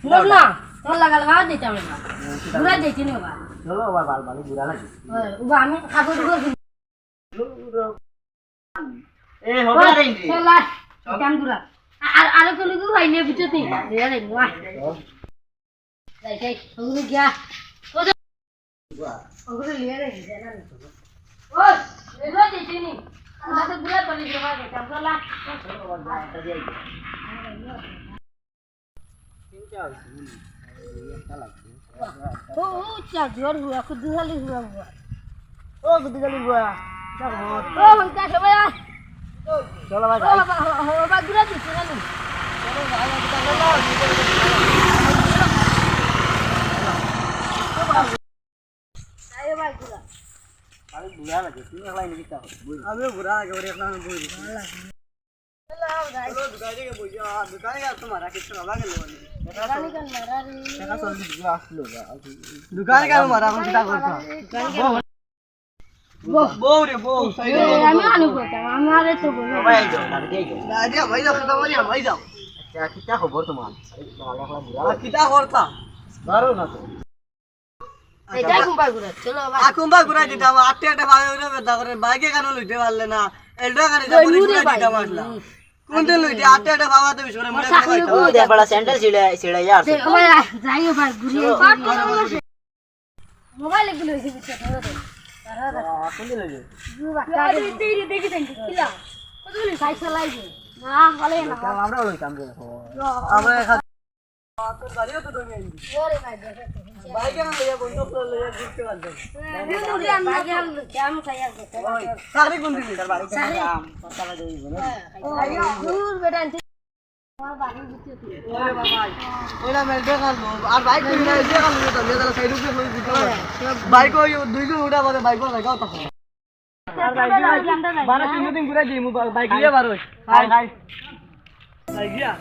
বল না তোর লাগা লাগা দিতে আমি না ঘুরা দিতে নি বাবা চলো আবার বাল বালি ঘুরা লাগে ওবা আমি খাবো দিব এ হবে রে ইন্দ্রি চল কাম ঘুরা আর কোন গু ভাই নে বিচতি রে রে ওয়া যাই যাই ওগুলো গিয়া ওগুলো লিয়ে রে জানা ও এলো দিতে নি আমরা তো ঘুরা পানি জমা দে চলা ও চা জোর হুয়া খুদ গালি হুয়া ও খুদ গালি হুয়া ও হইতা সবাই চলো ভাই ও বাবা ঘুরা দিতে না চলো ভাই আয় ভাই ঘুরা আরে ঘুরা লাগে তুই একলাই নিবি তা আমি ঘুরা লাগে ওরে একলা আমি বই চলো দোকানে গিয়ে বই যা দোকানে গিয়ে তোমার রাখি তো লাগে লোনি রানী কান মারারি টাকা চল দিবি আসলো দোকানে গিয়ে মারা এখন কিটা করছ বউ রে বউ আমি আনু কইতাম আমারে তো বলো ভাই যাও না দিয়া ভাই যাও খাতা মারিয়া ভাই যাও আচ্ছা কিটা খবর তোমার একলা ঘুরা কিটা করতা বারো না তো এটা কুম্বা ঘুরা চলো ভাই আকুম্বা ঘুরাই দিতাম আটে আটে ভাবে ওরে বেদা করে বাইকে কেন লইতে পারলে না এলডা কানে যা পরে ঘুরাই দিতাম আসলা কোন দিন লইতে আটে আটে ভাবা তো বিশরে মরে ও দে বড় স্যান্ডেল ছিড়ে यार ভাই যাইও ভাই ঘুরিয়ে মোবাইল গুলো হইছে বিচ্ছে ধরো তো কোন দিন লইবে আরে তেরি দেখি দেখি কিলা কতগুলি সাইকেল লাইছে না হলে না আমরা লইতাম রে আমরা খা তো গাড়িও তো তুমি ওরে ভাই দেখো বাইকে না লইয়া বন্ধ লইয়া ঘুরতে পারবে মুড়ি আননা গেল জাম খাইয়া গেছে সারি কোন দিন তার বাড়ি কাম কথা দেই বলে ও দূর বেটা আনতে আমার বাড়ি বিচ্ছে ওরে বাবা ওইলা মেলবে কালো আর বাইক কই না যে কালো তো মেদালা সাইড উপরে লই দিতে বাইক ওই দুই জন উড়া করে বাইক লাগাও তা আর বাইক বারা তিন দিন ঘুরে দিই বাইক লিয়ে বারো হাই হাই বাইক গিয়া